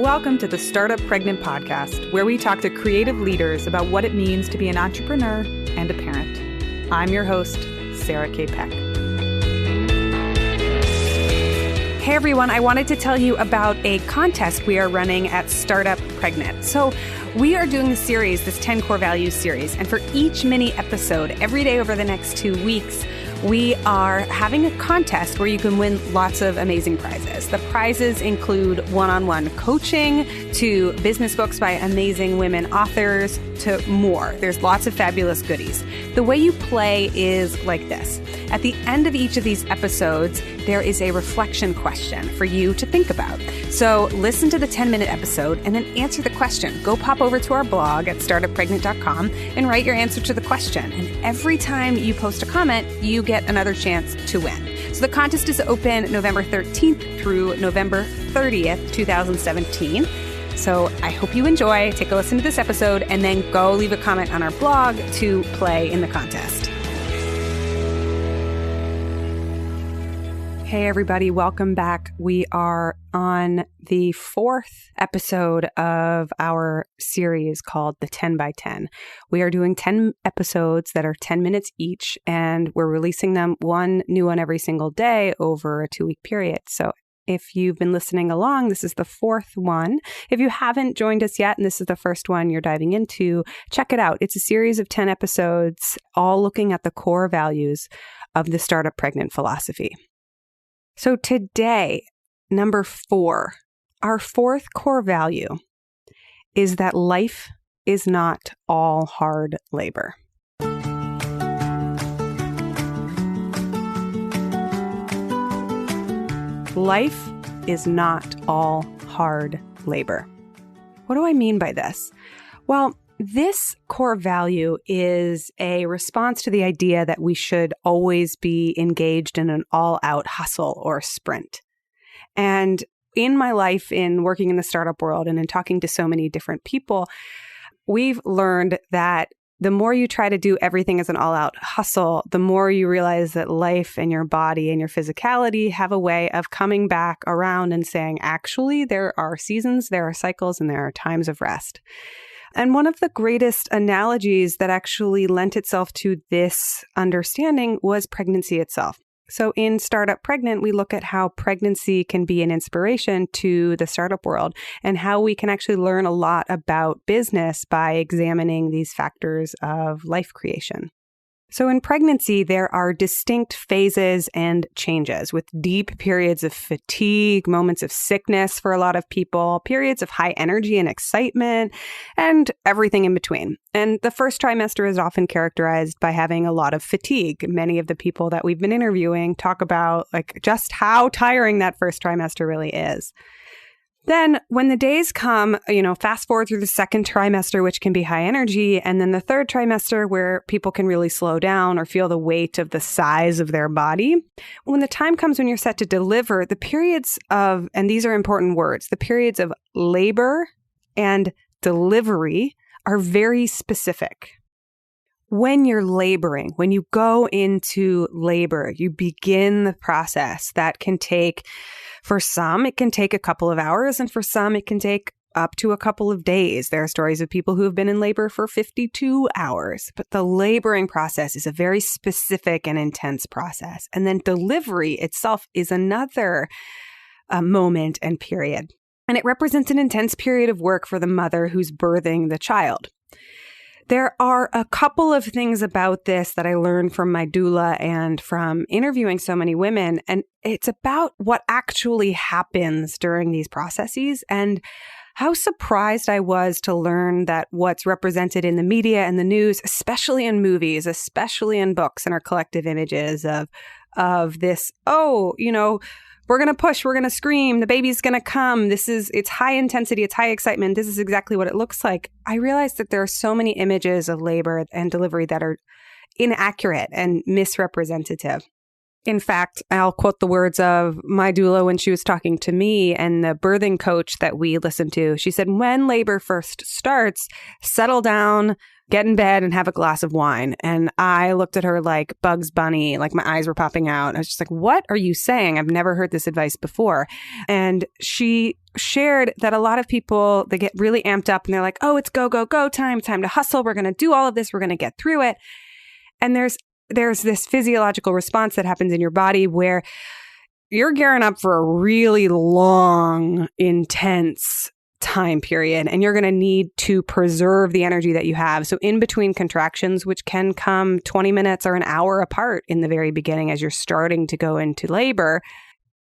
Welcome to the Startup Pregnant podcast, where we talk to creative leaders about what it means to be an entrepreneur and a parent. I'm your host, Sarah K. Peck. Hey everyone, I wanted to tell you about a contest we are running at Startup Pregnant. So we are doing the series, this 10 Core Values series, and for each mini episode, every day over the next 2 weeks, we are having a contest where you can win lots of amazing prizes. The prizes include one-on-one coaching to business books by amazing women authors to more. There's lots of fabulous goodies. The way you play is like this. At the end of each of these episodes, there is a reflection question for you to think about. So listen to the 10-minute episode and then answer the question. Go pop over to our blog at startuppregnant.com and write your answer to the question. And every time you post a comment, you get another chance to win. So the contest is open November 13th through November 30th, 2017. So I hope you enjoy. Take a listen to this episode and then go leave a comment on our blog to play in the contest. Hey everybody, welcome back. We are on the 4th episode of our series called the 10 by 10. We are doing 10 episodes that are 10 minutes each, and we're releasing them one new one every single day over a 2-week period. So if you've been listening along, this is the 4th one. If you haven't joined us yet, and this is the first one you're diving into, check it out. It's a series of 10 episodes, all looking at the core values of the Startup Pregnant philosophy. So today, number 4, our 4th core value is that life is not all hard labor. Life is not all hard labor. What do I mean by this? Well, this core value is a response to the idea that we should always be engaged in an all-out hustle or sprint. And in my life, in working in the startup world and in talking to so many different people, we've learned that the more you try to do everything as an all-out hustle, the more you realize that life and your body and your physicality have a way of coming back around and saying, actually, there are seasons, there are cycles, and there are times of rest. And one of the greatest analogies that actually lent itself to this understanding was pregnancy itself. So in Startup Pregnant, we look at how pregnancy can be an inspiration to the startup world and how we can actually learn a lot about business by examining these factors of life creation. So in pregnancy, there are distinct phases and changes with deep periods of fatigue, moments of sickness for a lot of people, periods of high energy and excitement, and everything in between. And the first trimester is often characterized by having a lot of fatigue. Many of the people that we've been interviewing talk about just how tiring that first trimester really is. Then when the days come, fast forward through the second trimester, which can be high energy, and then the third trimester where people can really slow down or feel the weight of the size of their body. When the time comes when you're set to deliver, the periods of, and these are important words, the periods of labor and delivery are very specific. When you're laboring, when you go into labor, you begin the process that can take, for some, it can take a couple of hours, and for some, it can take up to a couple of days. There are stories of people who have been in labor for 52 hours, but the laboring process is a very specific and intense process. And then delivery itself is another moment and period. And it represents an intense period of work for the mother who's birthing the child. There are a couple of things about this that I learned from my doula and from interviewing so many women, and it's about what actually happens during these processes and how surprised I was to learn that what's represented in the media and the news, especially in movies, especially in books and our collective images of this, we're going to push, we're going to scream, the baby's going to come. It's high intensity, it's high excitement. This is exactly what it looks like. I realized that there are so many images of labor and delivery that are inaccurate and misrepresentative. In fact, I'll quote the words of my doula when she was talking to me and the birthing coach that we listened to. She said, when labor first starts, settle down, get in bed and have a glass of wine. And I looked at her like Bugs Bunny, like my eyes were popping out. I was just like, what are you saying? I've never heard this advice before. And she shared that a lot of people, they get really amped up and they're like, oh, it's go, go, go time to hustle. We're going to do all of this. We're going to get through it. And there's this physiological response that happens in your body where you're gearing up for a really long, intense time period, and you're going to need to preserve the energy that you have. So in between contractions, which can come 20 minutes or an hour apart in the very beginning as you're starting to go into labor,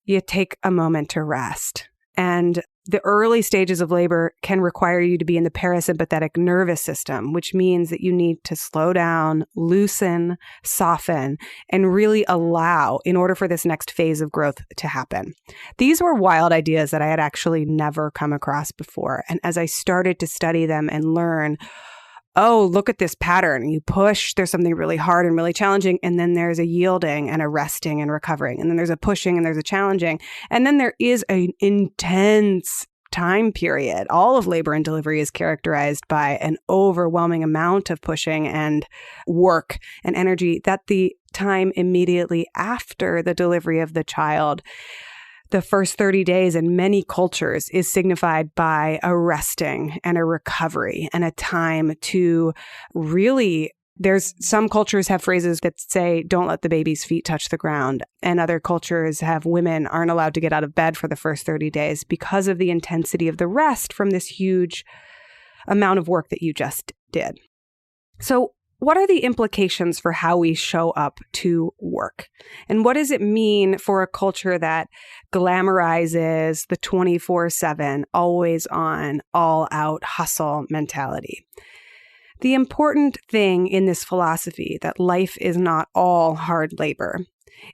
you take a moment to rest. And the early stages of labor can require you to be in the parasympathetic nervous system, which means that you need to slow down, loosen, soften, and really allow in order for this next phase of growth to happen. These were wild ideas that I had actually never come across before. And as I started to study them and learn, oh, look at this pattern. You push, there's something really hard and really challenging. And then there's a yielding and a resting and recovering. And then there's a pushing and there's a challenging. And then there is an intense time period. All of labor and delivery is characterized by an overwhelming amount of pushing and work and energy that the time immediately after the delivery of the child, the first 30 days in many cultures is signified by a resting and a recovery and a time to really, there's some cultures have phrases that say, don't let the baby's feet touch the ground. And other cultures have women aren't allowed to get out of bed for the first 30 days because of the intensity of the rest from this huge amount of work that you just did. So what are the implications for how we show up to work? And what does it mean for a culture that glamorizes the 24/7, always on, all out hustle mentality? The important thing in this philosophy that life is not all hard labor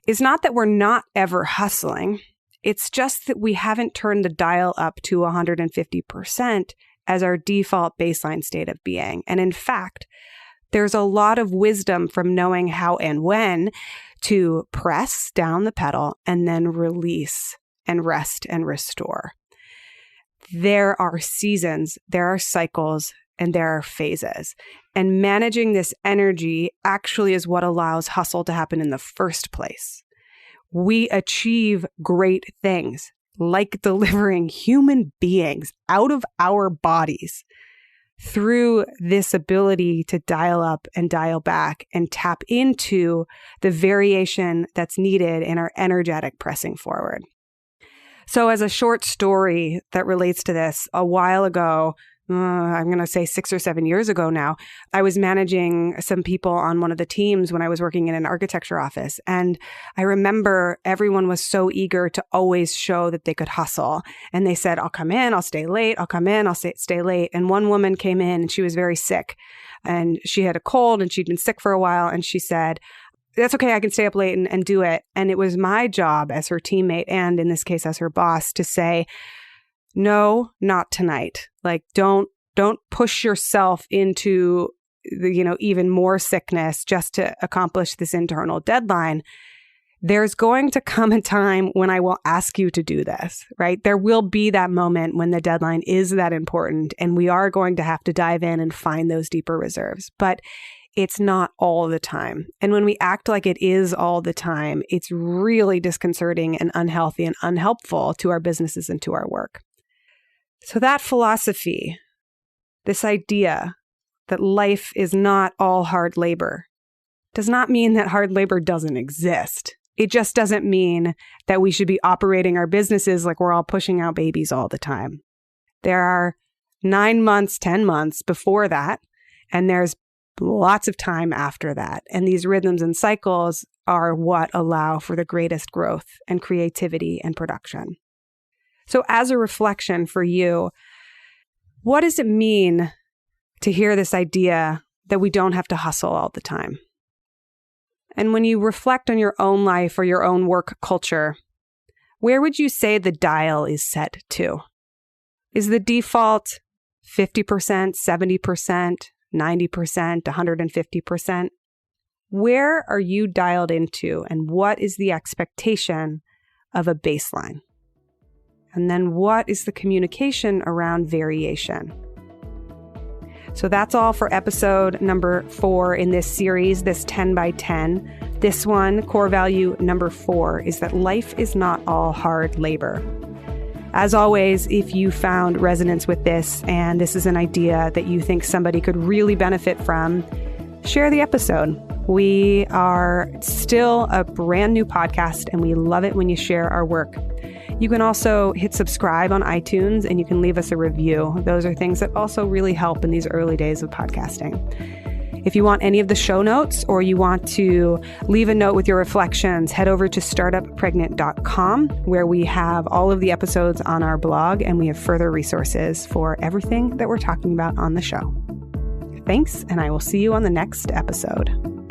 is not that we're not ever hustling. It's just that we haven't turned the dial up to 150% as our default baseline state of being. And in fact, there's a lot of wisdom from knowing how and when to press down the pedal and then release and rest and restore. There are seasons, there are cycles, and there are phases. And managing this energy actually is what allows hustle to happen in the first place. We achieve great things like delivering human beings out of our bodies through this ability to dial up and dial back and tap into the variation that's needed in our energetic pressing forward. So as a short story that relates to this, a while ago, I'm going to say 6 or 7 years ago now, I was managing some people on one of the teams when I was working in an architecture office. And I remember everyone was so eager to always show that they could hustle. And they said, I'll come in, I'll stay late, I'll come in, I'll stay late. And one woman came in and she was very sick and she had a cold and she'd been sick for a while. And she said, that's okay, I can stay up late and do it. And it was my job as her teammate, and in this case as her boss, to say, no, not tonight. Like, don't push yourself into the, even more sickness just to accomplish this internal deadline. There's going to come a time when I will ask you to do this, right? There will be that moment when the deadline is that important and we are going to have to dive in and find those deeper reserves. But it's not all the time. And when we act like it is all the time, it's really disconcerting and unhealthy and unhelpful to our businesses and to our work. So that philosophy, this idea that life is not all hard labor, does not mean that hard labor doesn't exist. It just doesn't mean that we should be operating our businesses like we're all pushing out babies all the time. There are 9 months, 10 months before that, and there's lots of time after that. And these rhythms and cycles are what allow for the greatest growth and creativity and production. So as a reflection for you, what does it mean to hear this idea that we don't have to hustle all the time? And when you reflect on your own life or your own work culture, where would you say the dial is set to? Is the default 50%, 70%, 90%, 150%? Where are you dialed into, and what is the expectation of a baseline? And then what is the communication around variation? So that's all for episode number 4 in this series, this 10 by 10. This one, core value number 4, is that life is not all hard labor. As always, if you found resonance with this and this is an idea that you think somebody could really benefit from, share the episode. We are still a brand new podcast and we love it when you share our work. You can also hit subscribe on iTunes and you can leave us a review. Those are things that also really help in these early days of podcasting. If you want any of the show notes or you want to leave a note with your reflections, head over to startuppregnant.com where we have all of the episodes on our blog and we have further resources for everything that we're talking about on the show. Thanks, and I will see you on the next episode.